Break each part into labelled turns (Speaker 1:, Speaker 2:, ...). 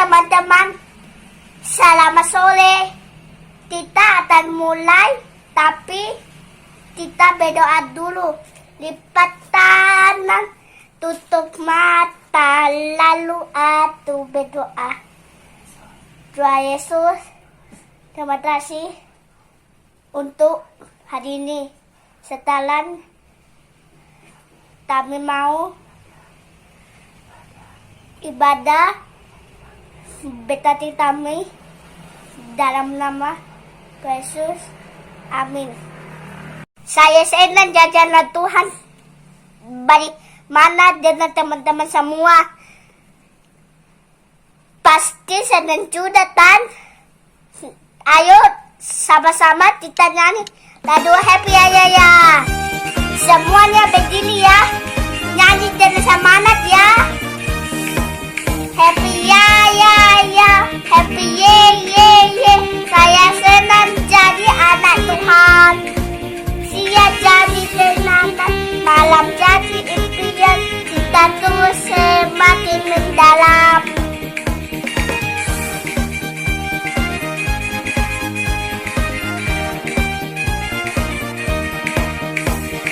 Speaker 1: teman-teman, selamat sore. Kita akan mulai, tapi kita berdoa dulu. Lipat tangan, tutup mata, lalu aku berdoa. Tuhan Yesus, terima kasih untuk hari ini. Setelah kami mau ibadah berkati kami dalam nama Yesus. Amin. Saya senang jajanan Tuhan. Bagaimana dengan teman-teman semua? Pasti senang juga kan? Ayo sama-sama kita nyanyi lagu Happy ya. Semuanya berdiri ya. Nyanyi dengan semangat ya. Happy ya. Happy ye. Saya senang jadi anak Tuhan. Siang jadi tenangan, malam jadi impian. Kita terus semakin mendalam.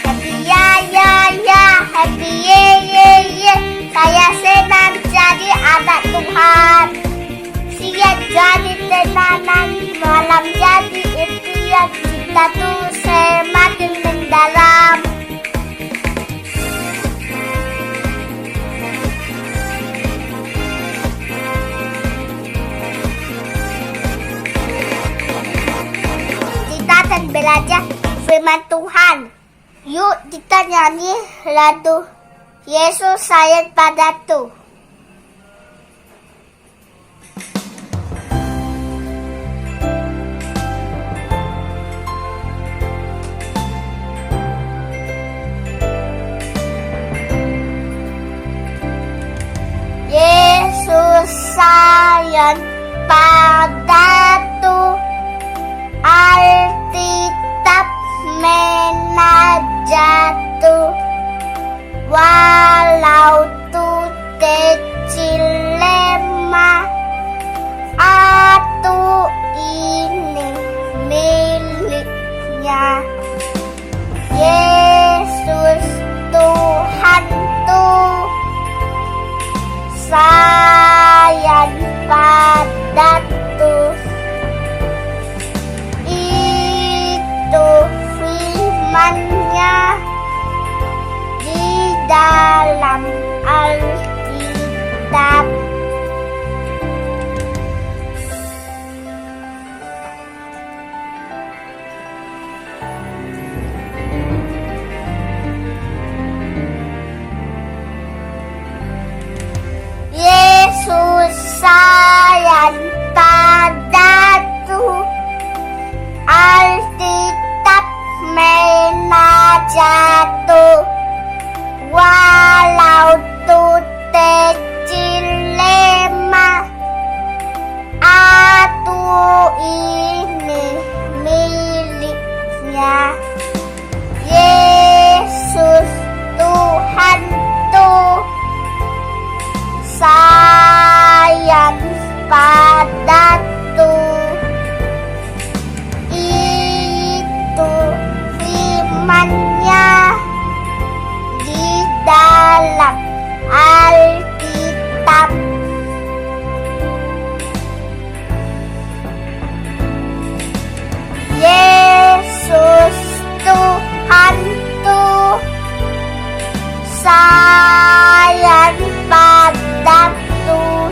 Speaker 1: Happy ya. Happy ye. Saya senang jadi anak Tuhan. Siang jadi tenangan, malam jadi impian. Kita tuh semakin mendalam. Kita akan belajar firman Tuhan. Yuk kita nyanyi lagu Yesus sayang padaku. Yesus sayang padaku, Alkitab menajatu, walau tu kecil lemah, aku ini miliknya. Yesus Tuhanku sayang padaku, itu firman-Nya di dalam Alkitab. Yesus sayang padaku, Alkitab menajatu, walau tu kecil lemah, aku ini miliknya. Yesus Tuhanku sayang padaku, itu firman-Nya di dalam Alkitab. Yesus Tuhanku sayang padaku,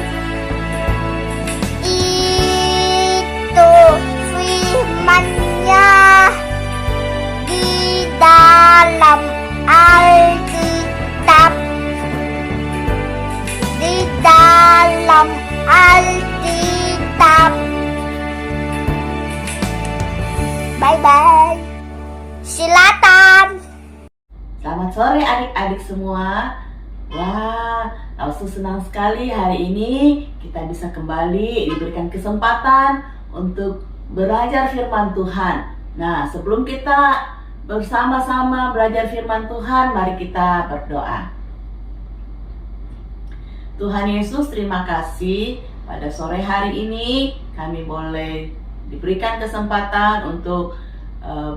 Speaker 1: itu firman-Nya di dalam Alkitab. Di dalam Alkitab. Bye-bye. Silakan.
Speaker 2: Selamat sore adik-adik semua. Wah, Ausu senang sekali hari ini kita bisa kembali diberikan kesempatan untuk belajar firman Tuhan. Nah, sebelum kita bersama-sama belajar firman Tuhan, mari kita berdoa. Tuhan Yesus, terima kasih pada sore hari ini kami boleh diberikan kesempatan untuk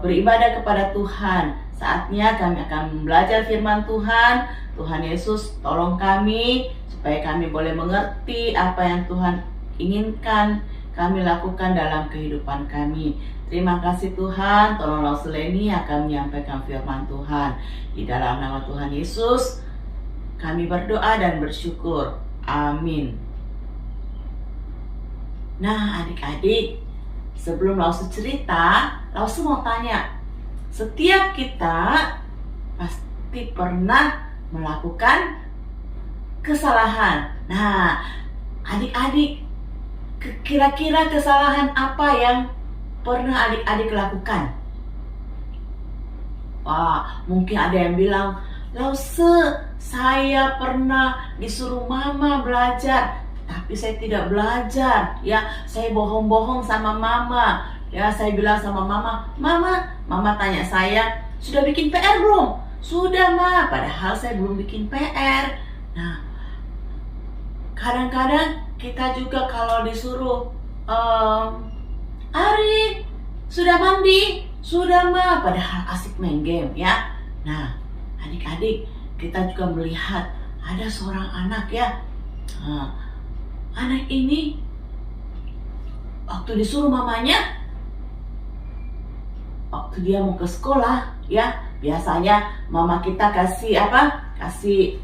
Speaker 2: beribadah kepada Tuhan. Saatnya kami akan belajar firman Tuhan. Tuhan Yesus tolong kami supaya kami boleh mengerti apa yang Tuhan inginkan kami lakukan dalam kehidupan kami. Terima kasih Tuhan, tolonglah Seleni akan menyampaikan firman Tuhan. Di dalam nama Tuhan Yesus kami berdoa dan bersyukur. Amin. Nah adik-adik, sebelum Lausu cerita, Lausu mau tanya, setiap kita pasti pernah melakukan kesalahan. Nah, adik-adik, kira-kira kesalahan apa yang pernah adik-adik lakukan? Wah, mungkin ada yang bilang, Lause, saya pernah disuruh mama belajar, tapi saya tidak belajar. Ya, saya bohong-bohong sama mama. Ya, saya bilang sama mama, mama tanya saya, sudah bikin PR belum? Sudah, Ma. Padahal saya belum bikin PR. Nah, kadang-kadang kita juga kalau disuruh, Ari, sudah mandi? Sudah, Ma. Padahal asik main game, ya. Nah, adik-adik, kita juga melihat ada seorang anak, ya. Nah, anak ini waktu disuruh mamanya, waktu dia mau ke sekolah, ya, biasanya mama kita kasih apa? Kasih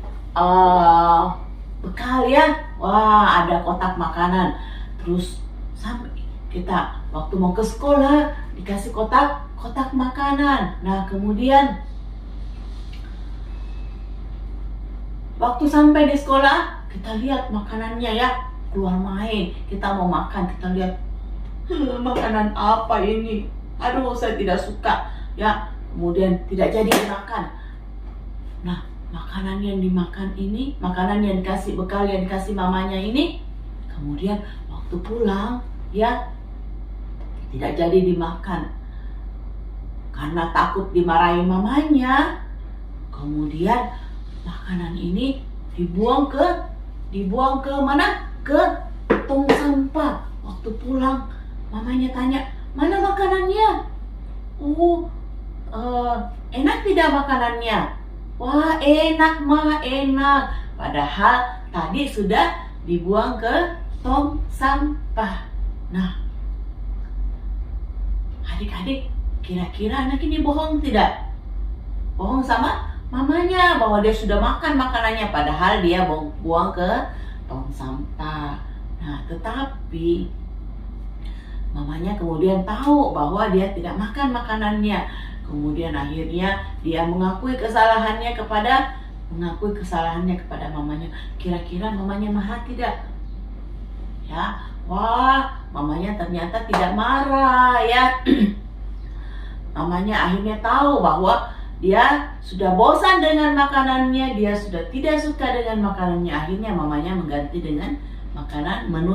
Speaker 2: bekal, ya. Wah, ada kotak makanan. Terus sampai kita waktu mau ke sekolah dikasih kotak makanan. Nah, kemudian waktu sampai di sekolah kita lihat makanannya, ya. Keluar main, kita mau makan, kita lihat makanan apa ini, aduh saya tidak suka, ya. Kemudian tidak jadi dimakan. Nah, makanan yang dimakan ini, makanan yang dikasih, bekal yang dikasih mamanya ini, kemudian waktu pulang, ya, tidak jadi dimakan karena takut dimarahin mamanya. Kemudian makanan ini dibuang ke mana? Ke tong sampah. Waktu pulang, mamanya tanya, mana makanannya? Enak tidak makanannya? Wah, enak, Ma, enak. Padahal tadi sudah dibuang ke tong sampah. Nah, adik-adik, kira-kira anak ini bohong tidak? Bohong sama mamanya bahwa dia sudah makan makanannya, padahal dia buang ke tong sampah. Nah, tetapi mamanya kemudian tahu bahwa dia tidak makan makanannya. Kemudian akhirnya dia mengakui kesalahannya kepada mamanya. Kira-kira mamanya marah tidak? Ya, wah, mamanya ternyata tidak marah, ya. Mamanya akhirnya tahu bahwa dia sudah bosan dengan makanannya, dia sudah tidak suka dengan makanannya. Akhirnya mamanya mengganti dengan menu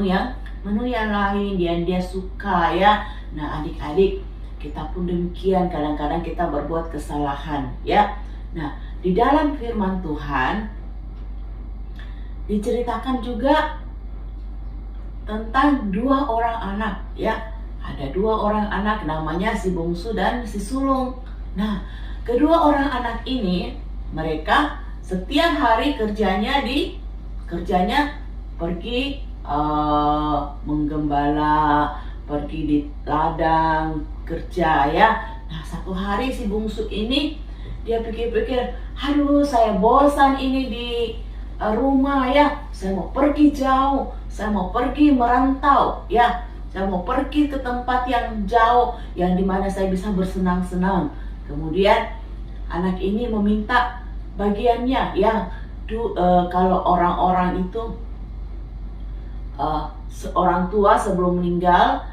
Speaker 2: yang lain yang dia suka, ya. Nah, adik-adik, kita pun demikian, kadang-kadang kita berbuat kesalahan, ya. Nah, di dalam firman Tuhan diceritakan juga tentang dua orang anak, ya. Ada dua orang anak, namanya si bungsu dan si sulung. Nah, kedua orang anak ini, mereka setiap hari kerjanya pergi menggembala, pergi di ladang kerja, ya. Nah, satu hari si bungsu ini dia pikir-pikir, aduh saya bosan ini di rumah, ya. Saya mau pergi jauh, saya mau pergi merantau, ya. Saya mau pergi ke tempat yang jauh, yang dimana saya bisa bersenang-senang. Kemudian anak ini meminta bagiannya, ya. Kalau orang-orang itu seorang tua sebelum meninggal,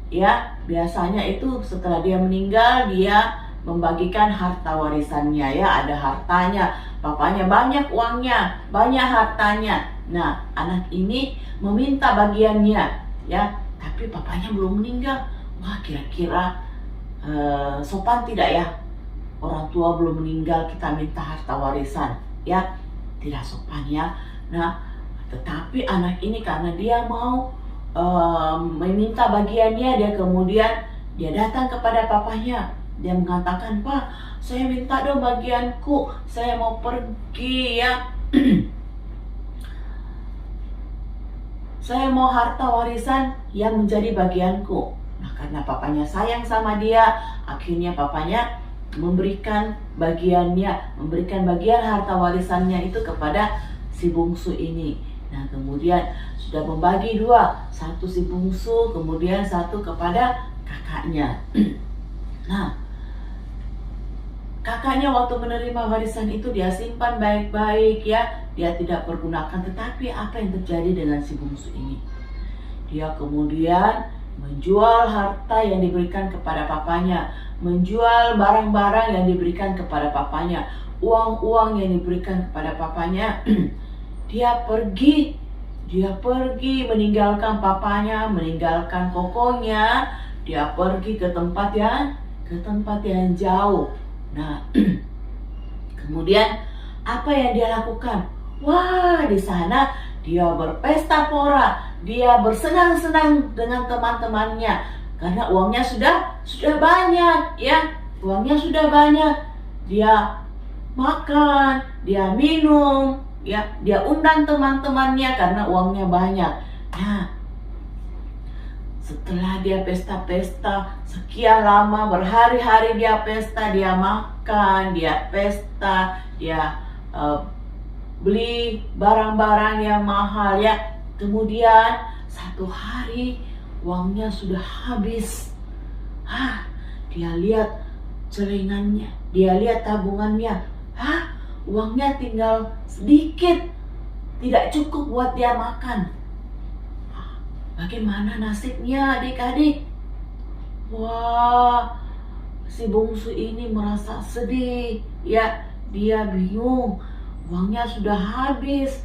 Speaker 2: ya, biasanya itu setelah dia meninggal dia membagikan harta warisannya, ya. Ada hartanya, papanya banyak uangnya, banyak hartanya. Nah, anak ini meminta bagiannya, ya, tapi papanya belum meninggal. Wah, kira-kira sopan tidak, ya? Orang tua belum meninggal kita minta harta warisan, ya. Tidak sopan, ya. Nah, tetapi anak ini karena dia mau meminta bagiannya, dia datang kepada papanya. Dia mengatakan, "Pak, saya minta dong bagianku, saya mau pergi ya. Saya mau harta warisan yang menjadi bagianku." Nah, karena papanya sayang sama dia, akhirnya papanya memberikan bagian harta warisannya itu kepada si bungsu ini. Nah, kemudian sudah membagi dua, satu si bungsu, kemudian satu kepada kakaknya. Nah, kakaknya waktu menerima warisan itu dia simpan baik-baik ya, dia tidak pergunakan. Tetapi apa yang terjadi dengan si bungsu ini? Dia kemudian menjual harta yang diberikan kepada papanya, menjual barang-barang yang diberikan kepada papanya, uang-uang yang diberikan kepada papanya. Dia pergi meninggalkan papanya, meninggalkan kokonya. Dia pergi ke tempat yang jauh. Nah, kemudian apa yang dia lakukan? Wah, di sana dia berpesta pora, dia bersenang-senang dengan teman-temannya karena uangnya sudah banyak ya. Uangnya sudah banyak. Dia makan, dia minum, ya, dia undang teman-temannya karena uangnya banyak. Nah, setelah dia pesta-pesta sekian lama, berhari-hari dia pesta, dia makan, dia pesta, dia beli barang-barang yang mahal ya. Kemudian satu hari uangnya sudah habis. Dia lihat celengannya, dia lihat tabungannya. Uangnya tinggal sedikit, tidak cukup buat dia makan. Bagaimana nasibnya adik-adik? Wah, si bungsu ini merasa sedih ya. Dia bingung, uangnya sudah habis,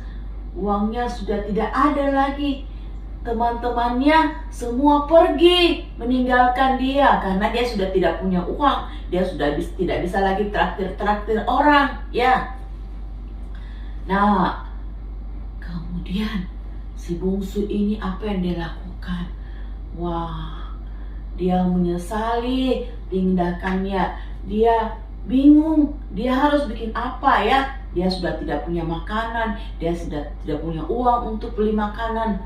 Speaker 2: uangnya sudah tidak ada lagi. Teman-temannya semua pergi meninggalkan dia karena dia sudah tidak punya uang. Dia sudah tidak bisa lagi traktir orang ya. Nah, kemudian si bungsu ini apa yang dia lakukan? Wah, dia menyesali tindakannya. Dia bingung, dia harus bikin apa ya? Dia sudah tidak punya makanan, dia sudah tidak punya uang untuk beli makanan.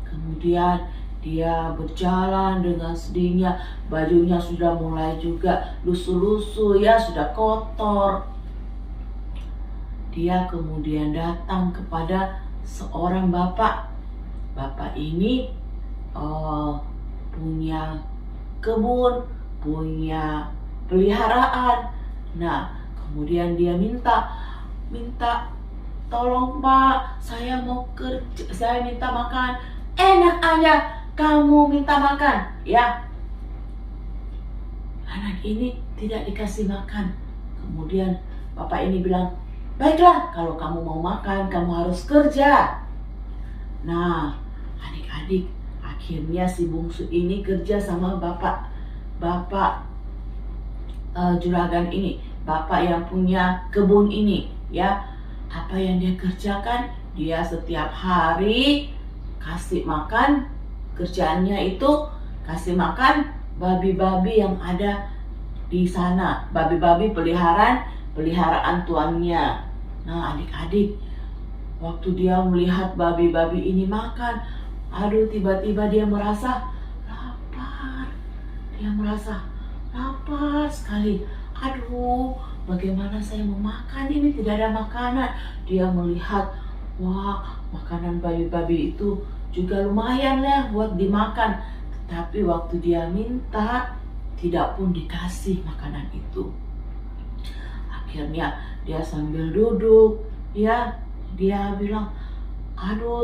Speaker 2: Kemudian dia berjalan dengan sedihnya, bajunya sudah mulai juga lusuh-lusuh ya, sudah kotor. Dia kemudian datang kepada seorang bapak. Bapak ini punya kebun, punya peliharaan. Nah, kemudian dia minta, "Tolong Pak, saya mau kerja, saya minta makan." "Enak aja kamu minta makan ya." Anak ini tidak dikasih makan. Kemudian bapak ini bilang, "Baiklah, kalau kamu mau makan, kamu harus kerja." Nah, adik-adik, akhirnya si bungsu ini kerja sama bapak juragan ini, bapak yang punya kebun ini ya. Apa yang dia kerjakan? Dia setiap hari kasih makan, kerjaannya itu kasih makan babi-babi yang ada di sana, babi-babi peliharaan tuannya. Nah, adik-adik, waktu dia melihat babi-babi ini makan, tiba-tiba dia merasa lapar. Dia merasa lapar sekali. Bagaimana saya mau makan ini? Tidak ada makanan. Dia melihat, wah, makanan babi-babi itu juga lumayan lah buat dimakan. Tetapi waktu dia minta, tidak pun dikasih makanan itu. Akhirnya dia sambil duduk ya, dia bilang,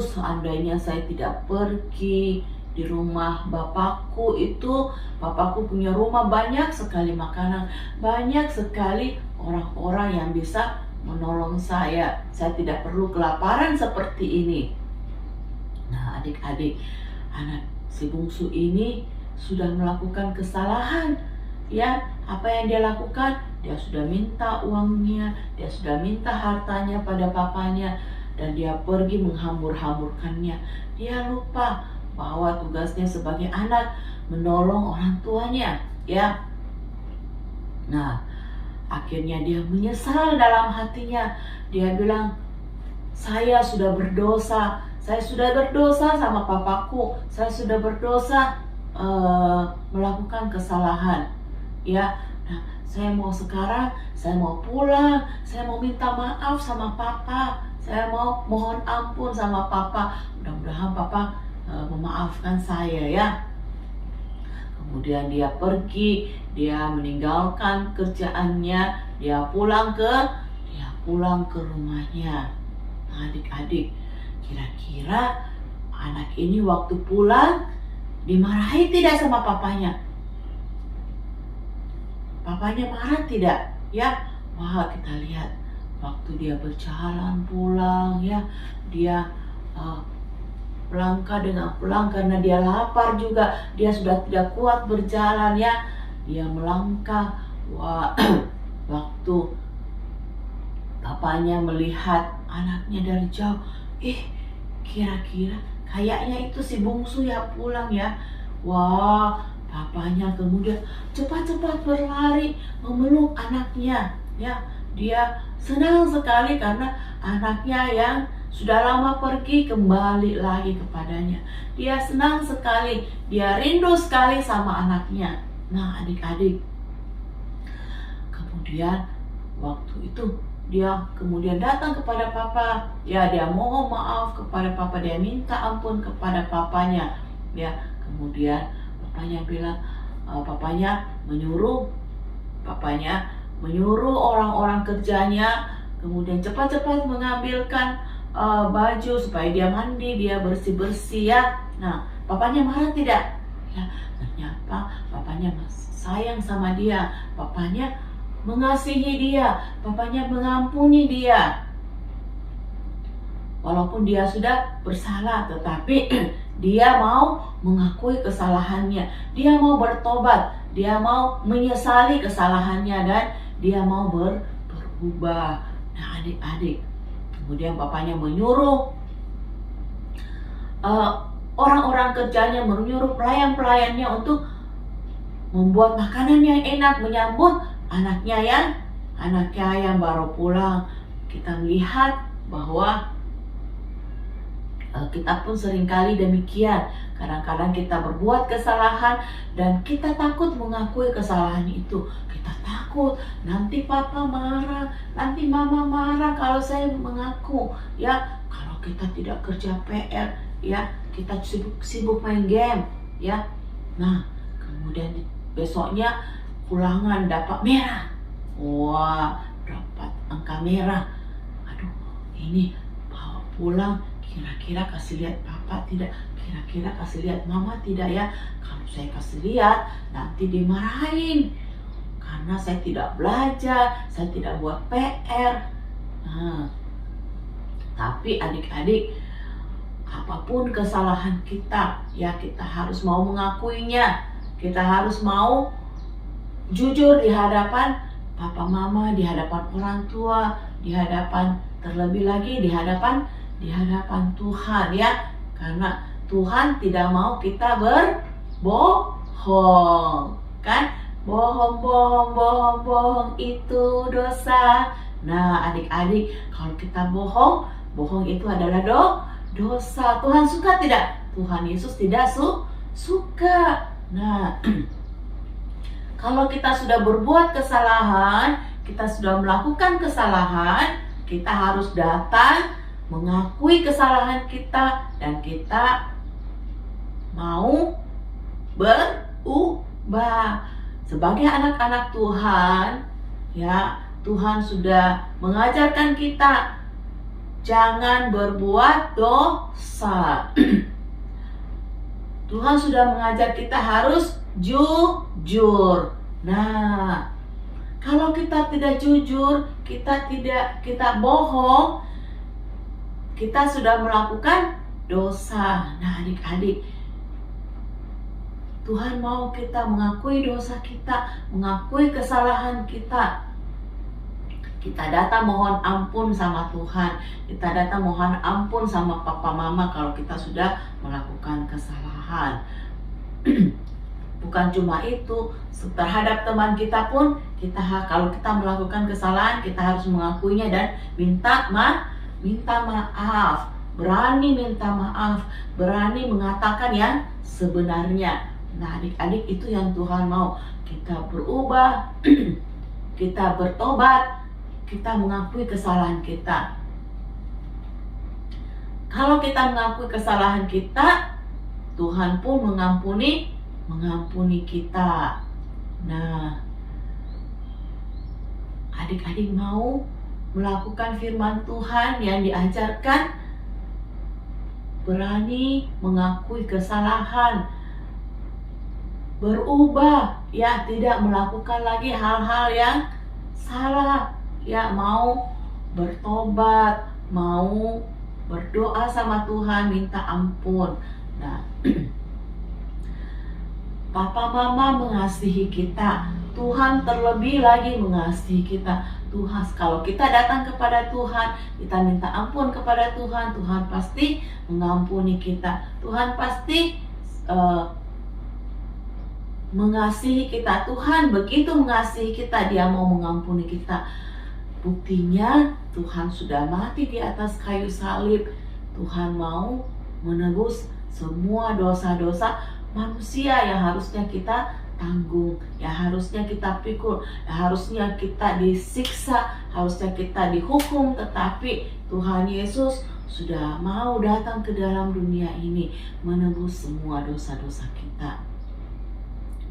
Speaker 2: seandainya saya tidak pergi di rumah bapakku itu, bapakku punya rumah banyak sekali makanan, banyak sekali orang-orang yang bisa menolong saya tidak perlu kelaparan seperti ini. Nah, adik-adik, anak si bungsu ini sudah melakukan kesalahan ya. Apa yang dia lakukan? Dia sudah minta uangnya, dia sudah minta hartanya pada papanya. dan dia pergi menghambur-hamburkannya. Dia lupa bahwa tugasnya sebagai anak menolong orang tuanya, ya. Nah, akhirnya dia menyesal dalam hatinya. Dia bilang, saya sudah berdosa sama papaku, saya sudah berdosa melakukan kesalahan, ya. Nah, saya mau pulang, saya mau minta maaf sama papa, saya mau mohon ampun sama papa, mudah-mudahan papa memaafkan saya, ya. Kemudian dia pergi, dia meninggalkan kerjaannya, dia pulang ke rumahnya. Nah, adik-adik, kira-kira anak ini waktu pulang dimarahi tidak sama papanya? Papanya marah tidak? Ya, wah, kita lihat waktu dia berjalan pulang, ya, dia melangkah dengan pulang karena dia lapar juga, dia sudah tidak kuat berjalan, ya. Dia melangkah, wah, waktu papanya melihat anaknya dari jauh, kira-kira kayaknya itu si bungsu ya pulang, ya. Wah, papanya kemudian cepat-cepat berlari memeluk anaknya, ya. Dia senang sekali karena anaknya yang sudah lama pergi kembali lagi kepadanya. Dia senang sekali, dia rindu sekali sama anaknya. Nah, adik-adik, kemudian waktu itu dia kemudian datang kepada papa, ya, dia mohon maaf kepada papa, dia minta ampun kepada papanya, ya. Kemudian papanya menyuruh orang-orang kerjanya kemudian cepat-cepat mengambilkan baju supaya dia mandi, dia bersih-bersih, ya. Nah, papanya marah tidak? Ya, ternyata papanya sayang sama dia, papanya mengasihi dia, papanya mengampuni dia. Walaupun dia sudah bersalah, tetapi dia mau mengakui kesalahannya, dia mau bertobat, dia mau menyesali kesalahannya, dan dia mau berubah. Nah, adik-adik, kemudian papanya menyuruh orang-orang kerjanya, menyuruh pelayan-pelayannya untuk membuat makanan yang enak menyambut anaknya yang baru pulang. Kita melihat bahwa kita pun seringkali demikian. Kadang-kadang kita berbuat kesalahan dan kita takut mengakui kesalahan itu. Kita takut nanti papa marah, nanti mama marah kalau saya mengaku, ya. Kalau kita tidak kerja PR, ya, kita sibuk main game, ya. Nah, kemudian besoknya ulangan dapat merah. Wah, dapat angka merah. Aduh, ini bawa pulang, kira-kira kasih lihat papa tidak? Kira-kira kasih lihat mama tidak, ya? Kalau saya kasih lihat, nanti dimarahin karena saya tidak belajar, saya tidak buat PR. Nah, tapi adik-adik, apapun kesalahan kita, ya, kita harus mau mengakuinya. Kita harus mau jujur di hadapan papa mama, di hadapan orang tua, di hadapan, terlebih lagi di hadapan Tuhan, ya. Karena Tuhan tidak mau kita berbohong, kan? Bohong itu dosa. Nah, adik-adik, kalau kita bohong itu adalah dosa. Tuhan suka tidak? Tuhan Yesus tidak suka. Nah, kalau kita sudah berbuat kesalahan, kita sudah melakukan kesalahan, kita harus datang mengakui kesalahan kita dan kita mau berubah. Sebagai anak-anak Tuhan, ya, Tuhan sudah mengajarkan kita jangan berbuat dosa. Tuhan sudah mengajar kita harus jujur. Nah, kalau kita tidak jujur, kita bohong, kita sudah melakukan dosa. Nah, adik-adik, Tuhan mau kita mengakui dosa kita, mengakui kesalahan kita. Kita datang mohon ampun sama Tuhan. Kita datang mohon ampun sama papa mama kalau kita sudah melakukan kesalahan. Bukan cuma itu, terhadap teman kita pun kalau kita melakukan kesalahan, kita harus mengakuinya dan minta maaf. Berani minta maaf, berani mengatakan yang sebenarnya. Nah, adik-adik, itu yang Tuhan mau. Kita berubah, kita bertobat, kita mengakui kesalahan kita. Kalau kita mengakui kesalahan kita, Tuhan pun mengampuni kita. Nah, adik-adik mau melakukan firman Tuhan yang diajarkan, berani mengakui kesalahan, berubah, ya, tidak melakukan lagi hal-hal yang salah, ya, mau bertobat, mau berdoa sama Tuhan, minta ampun. Nah, Papa Mama mengasihi kita, Tuhan terlebih lagi mengasihi kita. Tuhan, kalau kita datang kepada Tuhan, kita minta ampun kepada Tuhan, Tuhan pasti mengampuni kita. Tuhan pasti mengasihi kita. Tuhan begitu mengasihi kita, Dia mau mengampuni kita. Buktinya Tuhan sudah mati di atas kayu salib. Tuhan mau menebus semua dosa-dosa manusia yang harusnya kita tanggung, yang harusnya kita pikul, yang harusnya kita disiksa, harusnya kita dihukum. Tetapi Tuhan Yesus sudah mau datang ke dalam dunia ini menebus semua dosa-dosa kita.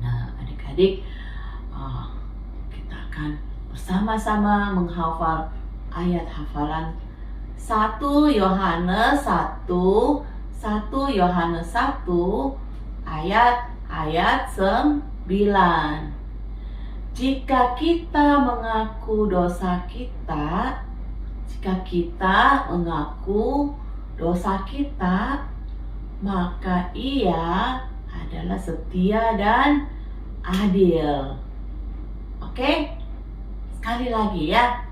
Speaker 2: Nah, adik-adik, kita akan bersama-sama menghafal ayat hafalan 1 Yohanes 1 ayat 9. Jika kita mengaku dosa kita, maka Ia adalah setia dan adil. Oke? Sekali lagi ya.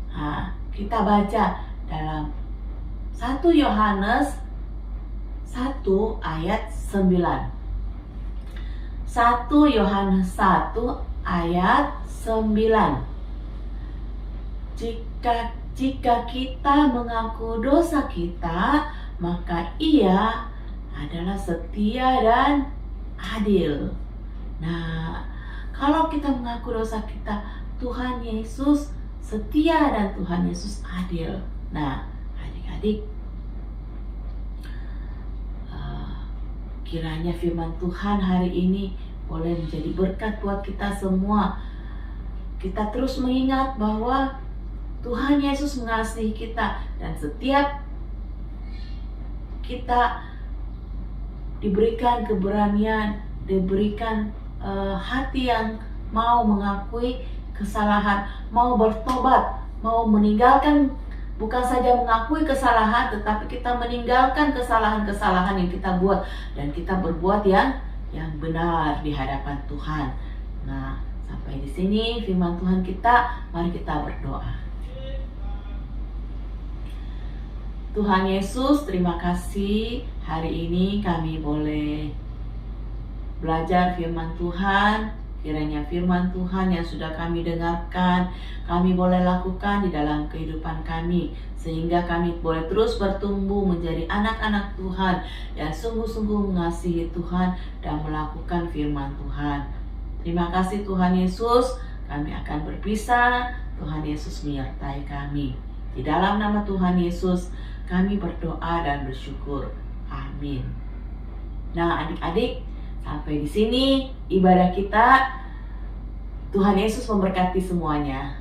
Speaker 2: Nah, kita baca dalam 1 Yohanes 1 ayat 9. 1 Yohanes 1 ayat 9. Jika kita mengaku dosa kita, maka Ia adalah setia dan adil. Nah, kalau kita mengaku dosa kita, Tuhan Yesus setia dan Tuhan Yesus adil. Nah, adik-adik, kiranya firman Tuhan hari ini boleh menjadi berkat buat kita semua. Kita terus mengingat bahwa Tuhan Yesus mengasihi kita, dan setiap kita diberikan keberanian, diberikan hati yang mau mengakui kesalahan, mau bertobat, mau meninggalkan. Bukan saja mengakui kesalahan, tetapi kita meninggalkan kesalahan-kesalahan yang kita buat, dan kita berbuat yang benar di hadapan Tuhan. Nah, sampai di sini firman Tuhan kita. Mari kita berdoa. Tuhan Yesus, terima kasih hari ini kami boleh belajar firman Tuhan. Kiranya firman Tuhan yang sudah kami dengarkan, kami boleh lakukan di dalam kehidupan kami, sehingga kami boleh terus bertumbuh menjadi anak-anak Tuhan yang sungguh-sungguh mengasihi Tuhan dan melakukan firman Tuhan. Terima kasih Tuhan Yesus, kami akan berpisah. Tuhan Yesus menyertai kami. Di dalam nama Tuhan Yesus, kami berdoa dan bersyukur. Amin. Nah, adik-adik, sampai di sini ibadah kita. Tuhan Yesus memberkati semuanya.